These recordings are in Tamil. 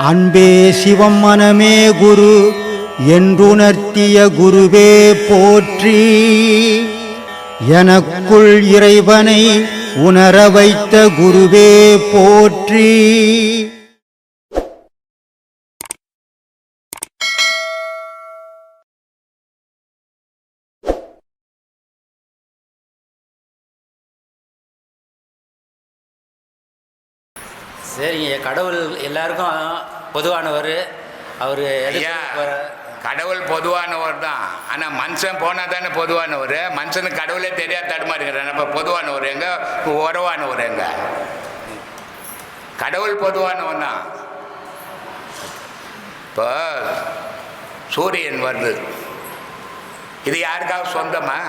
அன்பே சிவம் மனமே குரு என்றுணர்த்திய குருவே போற்றி. எனக்குள் இறைவனை உணர வைத்த குருவே போற்றி. சரிங்க, கடவுள் எல்லாருக்கும் பொதுவானவர். அவர் கடவுள் பொதுவானவர் தான். ஆனால் மனுஷன் போனால் தானே பொதுவானவர். மனுஷனுக்கு கடவுளே தெரியாது தடுமாறுகிறார். இப்போ பொதுவானவர் எங்க, உறவானவர் எங்க? கடவுள் பொதுவானவன் தான். இப்போ சூரியன் வருது, இது யாருக்காவது சொந்தமா?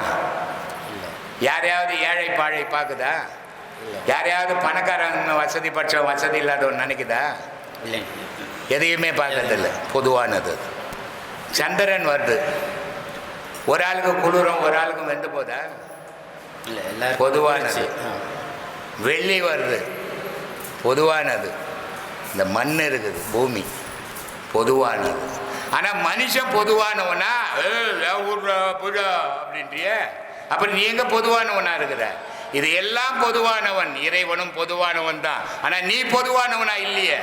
யாரையாவது ஏழை பாழை பார்க்குதா? யாரையாவது பணக்காரங்க வசதி பட்சம் வசதி இல்லாதவன் நினைக்குதா? இல்லை, எதையுமே பார்க்கறதில்ல. பொதுவானது. சந்திரன் வருது, ஒரு ஆளுக்கு குளிரும் ஒரு ஆளுக்கும் வெந்து போதா? இல்லை, எல்லாரும் பொதுவானது. வெள்ளி வருது, பொதுவானது. இந்த மண் இருக்குது, பூமி பொதுவானது. ஆனால் மனுஷன் பொதுவானவனா அப்படின்றிய, அப்புறம் நீ எங்க பொதுவானவனா இருக்கிற? இது எல்லாம் பொதுவானவன், இறைவனும் பொதுவானவன் தான். ஆனால் நீ பொதுவானவனா இல்லையே.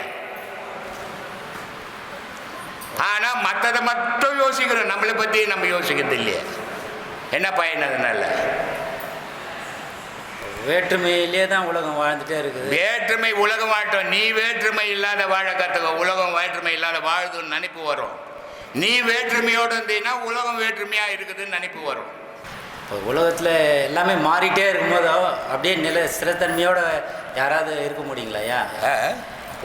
ஆனா மற்றதை மட்டும் யோசிக்கிறோம், நம்மளை பத்தி நம்ம யோசிக்கிறது இல்லையே. என்ன பயன் அதனால? வேற்றுமையிலே தான் உலகம் வாழ்ந்துட்டே இருக்குது. வேற்றுமை உலகம் வாழட்டும். நீ வேற்றுமை இல்லாத வாழ கற்றுக்க. உலகம் வேற்றுமை இல்லாத வாழுதுன்னு நினைப்பு வரும். நீ வேற்றுமையோடு இருந்தீங்கன்னா உலகம் வேற்றுமையா இருக்குதுன்னு நினைப்பு வரும். இப்போ உலகத்தில் எல்லாமே மாறிட்டே இருக்கும்போது அப்படியே ஸ்திரத்தன்மையோட யாராவது இருக்க முடியுங்களா? ஐயா,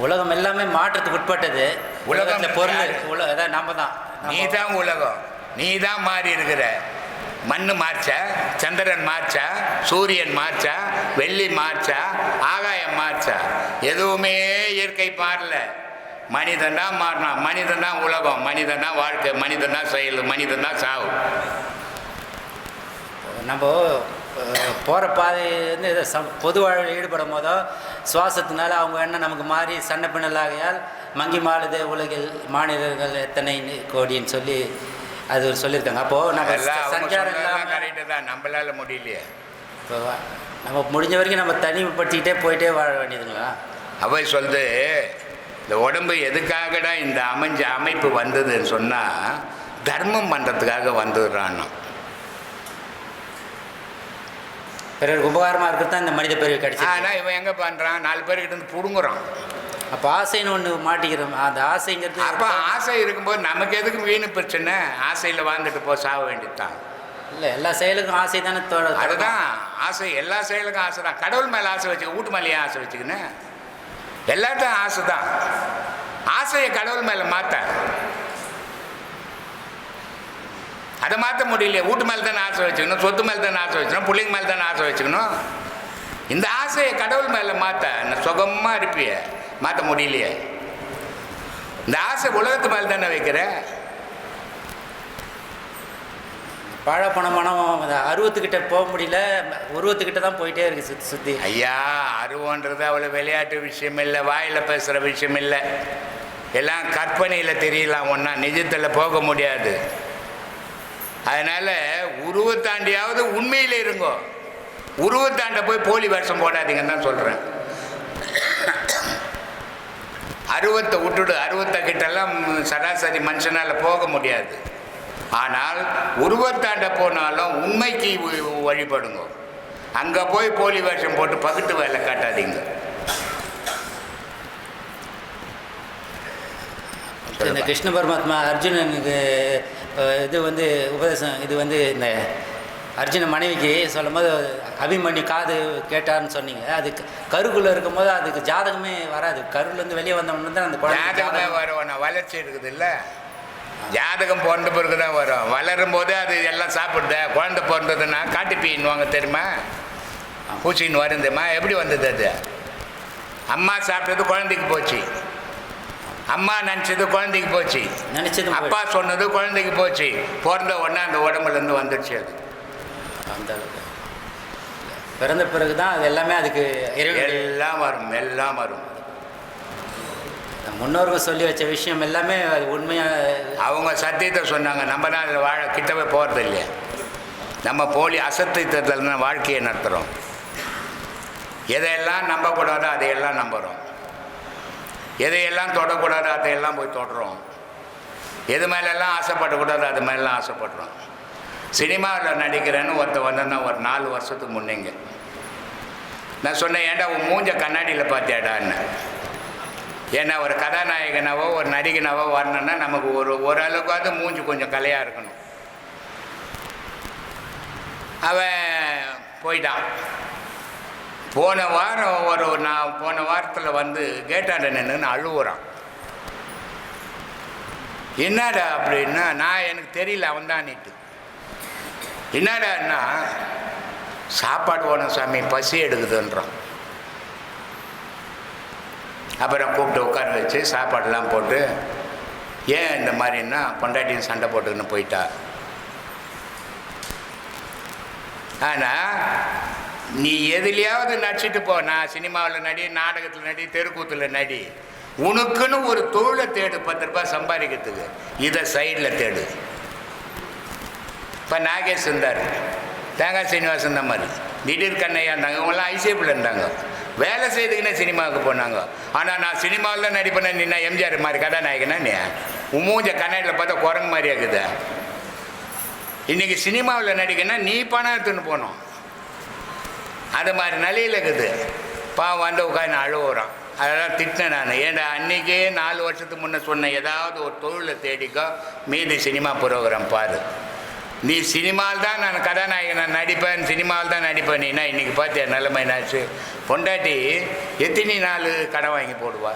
உலகம் எல்லாமே மாற்றத்துக்கு உட்பட்டது. உலகத்தில் பொருள் அதான் நம்ம தான். நீ தான் உலகம், நீ தான் மாறி இருக்கிற. மண் மார்ச்சா, சந்திரன் மார்ச்சா, சூரியன் மார்ச்சா, வெள்ளி மார்ச்சா, ஆகாயம் மார்ச்சா? எதுவுமே இயற்கை மாறல. மனிதன் தான் மாறினான். மனிதன் தான் உலகம், மனிதன் தான் வாழ்க்கை, மனிதன் தான் செயல், மனிதன் தான் சாவு. நம்ம போகிற பாதை வந்து பொது வாழ்வில் ஈடுபடும் போதோ சுவாசத்தினால அவங்க என்ன நமக்கு மாறி சண்டை பின்னலாகையால் மங்கி மாளுதே உலகில் மாநிலங்கள் எத்தனை கோடின்னு சொல்லி அது ஒரு சொல்லியிருக்காங்க. அப்போது நம்ம சஞ்சாரம் கரெக்டு தான், நம்மளால முடியலையே. இப்போ நம்ம முடிஞ்ச வரைக்கும் நம்ம தனிமைப்படுத்திக்கிட்டே போயிட்டே வாழ வேண்டியதுங்களா? அவை சொல்லுது, இந்த உடம்பு எதுக்காகடா இந்த அமைப்பு வந்ததுன்னு சொன்னால் தர்மம் பண்ணுறதுக்காக வந்துடுறான். பிறகு உபகாரமாக இருக்கிறது தான் இந்த மனித பிறகு கிடைச்சி. ஆனால் இவன் எங்கே பண்ணுறான்? 4 பேர்கிட்ட இருந்து பிடுங்குறான். அப்போ ஆசைன்னு ஒன்று மாட்டிக்கிறோம். அந்த ஆசைங்கிறது அப்போ ஆசை இருக்கும்போது நமக்கு எதுக்கு வீணு பிரச்சனை? ஆசையில் வாழ்ந்துட்டு போ, சாக வேண்டியதுதான். இல்லை, எல்லா செயலுக்கும் ஆசை தானே. அதுதான் ஆசை, எல்லா செயலுக்கும் ஆசை தான். கடவுள் மேலே ஆசை வச்சுக்க, வீட்டு மேலேயே ஆசை வச்சுக்கின்னு எல்லாத்தையும் ஆசை தான். ஆசையை கடவுள் மேலே மாற்ற, அதை மாற்ற முடியலையே. வீட்டு மேலே தானே ஆசை வச்சுக்கணும், சொத்து மேலே தானே ஆசை வச்சுக்கணும், பிள்ளைங்க மேலே தானே ஆசை வச்சுக்கணும். இந்த ஆசையை கடவுள் மேலே மாற்ற சுகமாக இருப்பிய, மாற்ற முடியலையே. இந்த ஆசை உலகத்து மேலே தானே வைக்கிற. பணம் அருவத்துக்கிட்ட போக முடியல, உருவத்துக்கிட்ட தான் போயிட்டே இருக்கு சுற்றி சுற்றி. ஐயா, அருவன்றது அவ்வளோ விளையாட்டு விஷயம் இல்லை, வாயில் பேசுகிற விஷயம் இல்லை. எல்லாம் கற்பனையில் தெரியலாம், ஒன்றா நிஜத்தில் போக முடியாது. அதனால் உருவத்தாண்டியாவது உண்மையில் இருங்கோ. உருவத்தாண்ட போய் போலி வேஷம் போடாதீங்கன்னு தான் சொல்கிறேன். அருவத்தை விட்டுடு. அருவத்தை கிட்டெல்லாம் சராசரி மனுஷனால் போக முடியாது. ஆனால் உருவத்தாண்ட போனாலும் உண்மைக்கு வழிபடுங்க. அங்கே போய் போலி வேஷம் போட்டு பகுட்டு வேலை காட்டாதீங்க. இந்த கிருஷ்ண பரமாத்மா அர்ஜுனனுக்கு இது வந்து உபதேசம், இது வந்து இந்த அர்ஜுன மனைவிக்கு சொல்லும் போது அபிமன்யு காது கேட்டார்னு சொன்னீங்க. அது கருக்குள்ளே இருக்கும்போது அதுக்கு ஜாதகமே வராது. கருலேருந்து வெளியே வந்தவொன்னு தான் அந்த ஜாதகமே வரும். வளர்ச்சி இருக்குது இல்லை, ஜாதகம் பிறந்த பிறகு தான் வரும். வளரும் போதே அது எல்லாம் சாப்பிடுத. குழந்தை பிறந்ததுன்னா காட்டுப்பீன்னுவாங்க தெரியுமா, பூச்சின்னு வருந்தேம்மா. எப்படி வந்தது அது? அம்மா சாப்பிட்டது குழந்தைக்கு போச்சு, அம்மா நினச்சது குழந்தைக்கு போச்சு, நினச்சது அப்பா சொன்னது குழந்தைக்கு போச்சு. பிறந்த உடனே அந்த உடம்புலேருந்து வந்துடுச்சு. அது அந்த பிறந்த பிறகு தான் அது எல்லாமே அதுக்கு எல்லாம் வரும், எல்லாம் வரும். முன்னோர்கள் சொல்லி வச்ச விஷயம் எல்லாமே அது உண்மையாக அவங்க சத்தியத்தை சொன்னாங்க. நம்ம தான் அதில் வாழ கிட்டவே போகிறது இல்லையா? நம்ம போலி அசத்தியத்தில் தான் வாழ்க்கையை நடத்துகிறோம். எதையெல்லாம் நம்பக்கூடாதோ அதையெல்லாம் நம்புகிறோம். எதையெல்லாம் தொடக்கூடாதோ அதையெல்லாம் போய் தொடுறோம். எது மேலெல்லாம் ஆசைப்படக்கூடாதோ அது மேலெல்லாம் ஆசைப்படுறோம். சினிமாவில் நடிக்கிறேன்னு ஒருத்தர் வந்தேன்னா ஒரு 4 வருஷத்துக்கு முன்னேங்க நான் சொன்னேன், ஏன்டா உன் மூஞ்ச கண்ணாடியில் பார்த்தியாடான்னு. ஏன்னா ஒரு கதாநாயகனாவோ ஒரு நடிகனாவோ வரணுன்னா நமக்கு ஓரளவுக்காவது மூஞ்சி கொஞ்சம் கலையாக இருக்கணும். அவன் போயிட்டான். போன வாரத்தில் வந்து கேட்டாண்ட நின்று அழுவுறான். என்னடா அப்படின்னா, நான் எனக்கு தெரியல, அவன் தான் நீட்டு. என்னடான்னா, சாப்பாடு போனோம் சாமி, பசி எடுக்குதுன்றான். அப்புறம் கூப்பிட்டு உட்கார வச்சு சாப்பாடெல்லாம் போட்டு, ஏன் இந்த மாதிரின்னா பொண்டாட்டியும் சண்டை போட்டுக்கின்னு போயிட்டா. ஆனால் நீ எதுலையாவது நடிச்சிட்டு போ, நான் சினிமாவில் நடி, நாடகத்தில் நடி, தெருக்கூத்தில் நடி, உனக்குன்னு ஒரு தொழிலை தேடு. 10 ரூபாய் சம்பாதிக்கிறதுக்கு இதை சைடில் தேடு. இப்போ நாகேஷ் இருந்தார், தேங்காய் சீனிவாசன் தான் மாதிரி, திடீர் கண்ணையா இருந்தாங்க. இவங்கெல்லாம் ஐசிஎஃப்பில் இருந்தாங்க, வேலை செய்துக்குன்னே சினிமாவுக்கு போனாங்க. ஆனால் நான் சினிமாவில் தான் நடிப்பேன். நீ நான் எம்ஜிஆர் மாதிரி கதாநாயகனா நீ மூஞ்ச கண்ணாடியில் பார்த்தா குரங்கு மாதிரி ஆகுது. இன்றைக்கி சினிமாவில் நடிக்கன்னா நீ பணம் எடுத்துன்னு போனோம். அது மாதிரி நிலையில் இருக்குது. பாவம் வந்து உட்காந்து அழுவுறான். அதெல்லாம் திட்டினேன் நான். ஏன்டா அன்றைக்கே 4 வருஷத்துக்கு முன்னே சொன்னேன், ஏதாவது ஒரு தொழிலை தேடிக்கோ, மீதி சினிமா ப்ரோக்ராம் பாரு. நீ சினிமாவில் தான் நான் கதாநாயகன் நான் நடிப்பேன், சினிமாவில் தான் நடிப்பேன். நீனா இன்றைக்கி பார்த்தியா நிலைமை என்னாச்சு? பொண்டாட்டி எத்தனை நாள் கடன் வாங்கி போடுவா?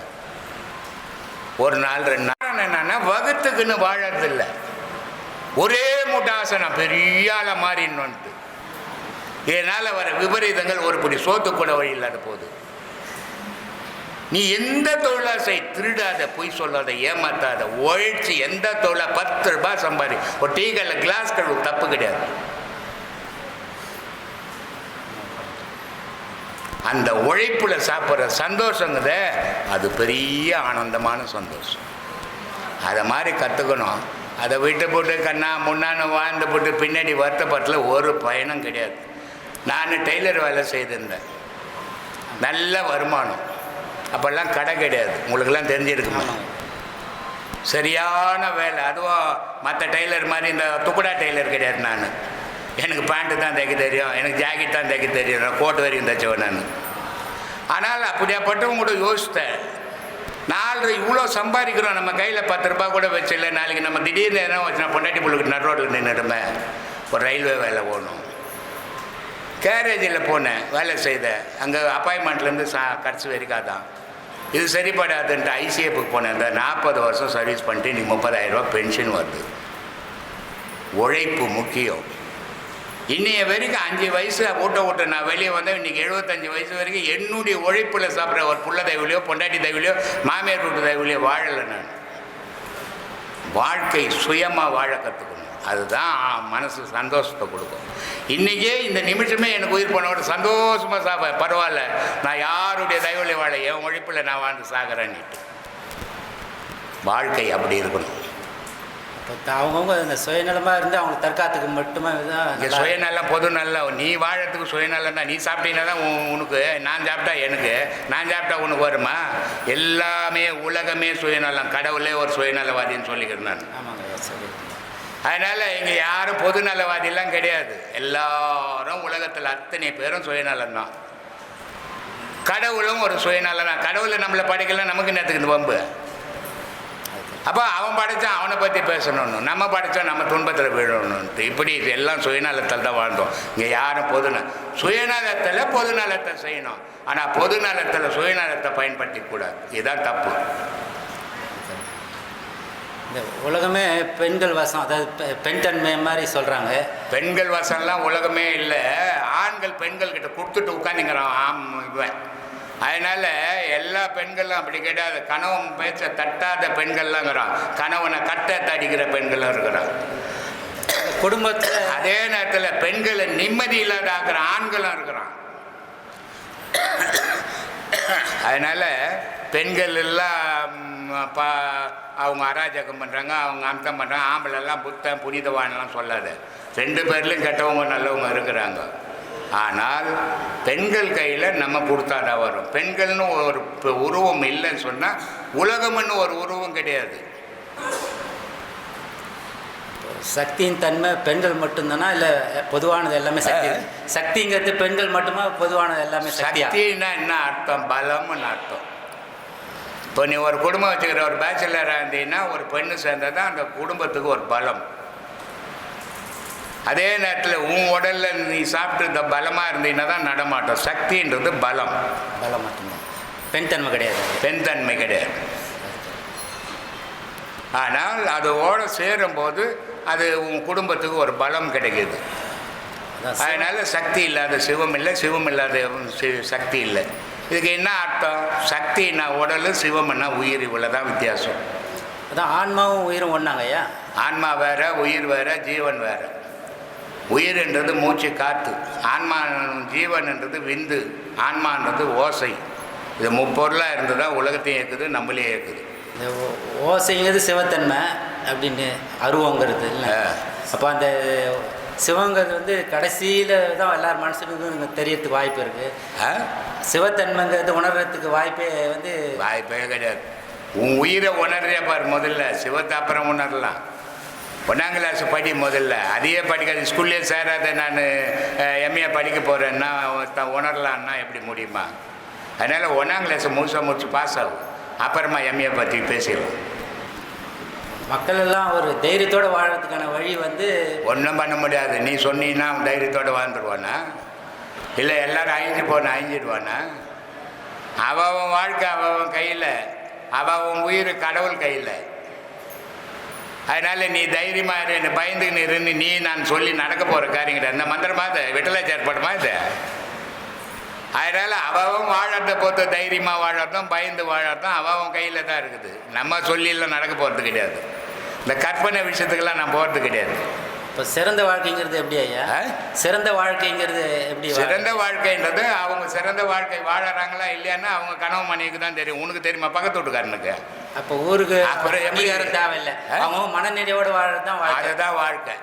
ஒரு நாள் 2 நாள். என்னன்னா வகுத்துக்குன்னு வாழறதில்லை. ஒரே மூட்டை ஆசை நான் பெரிய ஆளை மாறின்னுட்டு. இதனால் வர விபரீதங்கள் ஒரு படி சோத்து கூட வழி இல்லாத போகுது. நீ எந்த தொழிலாசை திருடாத, பொய் சொல்லாத, ஏமாத்தாத, உழைச்சி எந்த தொழிலா 10 ரூபாய் சம்பாதி. ஒரு டீ கல்ல கிளாஸ் கழுவு தப்பு கிடையாது. அந்த உழைப்புல சாப்பிட்ற சந்தோஷங்குத அது பெரிய ஆனந்தமான சந்தோஷம். அதை மாதிரி கற்றுக்கணும். அதை விட்டு போட்டு கண்ணா முன்னான்னு வாழ்ந்து போட்டு பின்னாடி வருத்தப்பட்டில் ஒரு பயணம் கிடையாது. நான் டெய்லர் வேலை செய்திருந்தேன், நல்ல வருமானம். அப்போல்லாம் கடை கிடையாது, உங்களுக்கெல்லாம் தெரிஞ்சிருக்குமா? சரியான வேலை. அதுவும் மற்ற டெய்லர் மாதிரி இந்த துக்குடா டெய்லர் கிடையாது. நான் எனக்கு பேண்ட்டு தான் தைக்க தெரியும், எனக்கு ஜாக்கெட் தான் தைக்க தெரியும், நான் கோட்டு வரைக்கும் தைச்சவன் நான். ஆனால் அப்படியாப்பட்டவங்க கூட யோசித்தேன், 4 இவ்வளோ சம்பாதிக்கிறோம், நம்ம கையில் 10 ரூபாய் கூட வச்சில்லை. நாளைக்கு நம்ம திடீர்னு என்ன வச்சுனா பொண்டாட்டி புள்ளுக்கு நடு ரோட்டில் நின்றுடுமே. ஒரு ரயில்வே வேலை போகணும். கேரேஜில் போனேன், வேலை செய்தேன். அங்கே அப்பாயின்மெண்ட்லேருந்து கடைசி வரைக்கும் தான். இது சரிப்படாதுன்ட்டு ஐசிஎஃப்க்கு போனேன். இந்த 40 வருஷம் சர்வீஸ் பண்ணிட்டு இன்றைக்கி 30,000 ரூபா பென்ஷன் வருது. உழைப்பு முக்கியம். இன்னைய வரைக்கும் 5 வயசு ஊட்ட நான் வெளியே வந்தேன். இன்றைக்கி 75 வயசு வரைக்கும் என்னுடைய உழைப்பில் சாப்பிட்ற ஒரு புள்ள தயவுலையோ பொண்டாட்டி தயவுலையோ மாமியார் வீட்டு தயவுலையோ வாழலை. நான் வாழ்க்கை சுயமாக வாழ கற்றுக்கணும். அதுதான் மனசு சந்தோஷத்தை கொடுக்கும். இன்றைக்கே இந்த நிமிஷமே எனக்கு உயிர் போனோட சந்தோஷமாக சாப்பிட பரவாயில்ல, நான் யாருடைய தயவுலையும் வாழ, என் உழைப்பில் நான் வாழ்ந்து சாகிறேன்னுட்டு. வாழ்க்கை அப்படி இருக்கணும். இப்போ அவங்கவுங்க இந்த சுயநலமாக இருந்து அவங்க தற்காத்துக்கு மட்டுமே தான். சுயநலம் பொது நல்லம். நீ வாழறதுக்கு சுயநலம் தான். நீ சாப்பிட்டீங்கன்னா தான் உனக்கு, நான் சாப்பிட்டா எனக்கு, நான் சாப்பிட்டா உனக்கு வருமா? எல்லாமே உலகமே சுயநலம். கடவுளே ஒரு சுயநலவாதின்னு சொல்லிக்கிறேன் நான். ஆமாங்க, சரி. அதனால் இங்கே யாரும் பொது நலவாதியெல்லாம் கிடையாது. எல்லாரும் உலகத்தில் அத்தனை பேரும் சுயநலம் தான். கடவுளும் ஒரு சுயநலம் தான். கடவுளை நம்மளை படைக்கலாம், நமக்கு நேரத்துக்கு இந்த வம்பு. அப்போ அவன் படைத்தான் அவனை பற்றி பேசணும்னு, நம்ம படைத்தோம் நம்ம துன்பத்தில் விழணுன்ட்டு. இப்படி எல்லாம் சுயநலத்தில் தான் வாழ்ந்தோம். இங்கே யாரும் சுயநலத்தில் பொது நலத்தை செய்யணும். ஆனால் பொது நலத்தில் சுயநலத்தை பயன்படுத்திக்கூடாது. இதுதான் தப்பு. இந்த உலகமே பெண்கள் வசம், அதாவது பெண் தன்மை மாதிரி சொல்கிறாங்க. பெண்கள் வசம்லாம் உலகமே இல்லை. ஆண்கள் பெண்கள் கிட்ட கொடுத்துட்டு உட்காந்துங்கிறான் இவன். அதனால் எல்லா பெண்களும் அப்படி கிடையாது. கணவன் பேச்ச தட்டாத பெண்கள்லாங்கிறான், கணவனை கட்ட தடிக்கிற பெண்களும் இருக்கிறான் குடும்பத்தில். அதே நேரத்தில் பெண்களை நிம்மதி இல்லாத ஆக்கிற ஆண்களும் இருக்கிறான். அதனால் பெண்கள் எல்லாம் அவங்க அராஜகம் பண்ணுறாங்க, அவங்க அம்சம் பண்ணுறாங்க, ஆம்பளை எல்லாம் புத்தன் புனிதவான்லாம் சொல்லாத. 2 பேர்லையும் கெட்டவங்க நல்லவங்க இருக்கிறாங்க. ஆனால் பெண்கள் கையில் நம்ம கொடுத்தாதான் வரும். பெண்கள்னு ஒரு உருவம் இல்லைன்னு சொன்னால் உலகம்னு ஒரு உருவம் கிடையாது. சக்தியின் தன்மை பெண்கள் மட்டும்தானா இல்லை பொதுவானது எல்லாமே சக்தி? சக்திங்கிறது பெண்கள் மட்டுமா, பொதுவானது எல்லாமே சக்தியா? சக்தின்னா என்ன அர்த்தம்? பலம்னு அர்த்தம். இப்போ நீ ஒரு குடும்பம் வச்சுக்கிற ஒரு பேச்சுலராக இருந்தீங்கன்னா ஒரு பெண்ணு சேர்ந்தது தான் அந்த குடும்பத்துக்கு ஒரு பலம். அதே நேரத்தில் உன் உடலில் நீ சாப்பிட்டு இந்த பலமாக இருந்தீங்கன்னா தான் நடமாட்டம். சக்தின்றது பலம். பலம் மட்டும்தான், பெண் தன்மை கிடையாது. பெண் தன்மை கிடையாது. ஆனால் அதோடு சேரும்போது அது உன் குடும்பத்துக்கு ஒரு பலம் கிடைக்கிது. அதனால் சக்தி இல்லாத சிவம் இல்லை, சிவம் இல்லாத சக்தி இல்லை. இதுக்கு என்ன அர்த்தம்? சக்தின்னா உடல், சிவம்னா உயிர், இவ்வளோதான் வித்தியாசம். அதான் ஆன்மாவும் உயிரும் ஒன்றாங்க ஐயா. ஆன்மா வேற, உயிர் வேற, ஜீவன் வேற. உயிர்ன்றது மூச்சு காற்று, ஆன்மா ஜீவன்ன்றது விந்து, ஆன்மான்றது ஓசை. இது முப்பொருளாக இருந்து தான் உலகத்தையும் இயக்குது, நம்மளே இயக்குது. இந்த ஓசைங்கிறது சிவத்தன்மை அப்படின்னு அருவங்கிறது இல்லை. அப்போ அந்த சிவங்கிறது வந்து கடைசியில் தான் எல்லார் மனசுக்கும் தெரியறதுக்கு வாய்ப்பு இருக்குது. சிவத்தன்மைங்கிறது உணர்றதுக்கு வாய்ப்பே வாய்ப்பே கிடையாது. உன் உயிரை உணர்றே பாரு முதல்ல, சிவத்தை அப்புறம் உணரலாம். 1ஆம் கிளாஸ் படி முதல்ல, அதையே படிக்காது, ஸ்கூல்லே சேராத நான் எம்ஏ படிக்க போகிறேன்னா உணரலான்னா எப்படி முடியுமா? அதனால் 1ஆம் கிளாஸை முடிச்சு பாஸ் ஆகும், அப்புறமா எம்ஏ பற்றி பேசிடலாம். மக்கள் எல்லாம் ஒரு தைரியத்தோடு வாழறதுக்கான வழி ஒன்றும் பண்ண முடியாது. நீ சொன்னீங்கன்னா அவன் தைரியத்தோடு வாழ்ந்துருவானா? இல்லை எல்லோரும் அழிஞ்சிடுவானா? அவன் வாழ்க்கை அவன் கையில், அவன் உயிர் கடவுள் கையில். அதனால் நீ தைரியமாக இரு, பயந்துன்னு இருந்து நீ நான் சொல்லி நடக்க போகிற காரியங்கிட்ட இந்த மந்திரமாக இது விட்டலாச்சார் படமா இது. அதனால் அவன் வாழறத பொறுத்த தைரியமாக வாழறதும் பயந்து வாழறதும் அவன் கையில் தான் இருக்குது. நம்ம சொல்லியெல்லாம் நடக்க போகிறது கிடையாது. இந்த கற்பனை விஷயத்துக்கெல்லாம் நான் போகிறது கிடையாது. இப்போ சிறந்த வாழ்க்கைங்கிறது எப்படி ஐயா? சிறந்த வாழ்க்கைங்கிறது எப்படி? சிறந்த வாழ்க்கைன்றது அவங்க சிறந்த வாழ்க்கை வாழறாங்களா இல்லையான்னா அவங்க கனவு மணிக்கு தான் தெரியும். உனக்கு தெரியுமா? பக்கத்து வீட்டுக்காரனுக்கு. அப்போ ஊருக்கு அப்புறம் எப்படி தேவையில்லை, அவங்க மனநிறைவோடு வாழறது தான் அதுதான் வாழ்க்கை.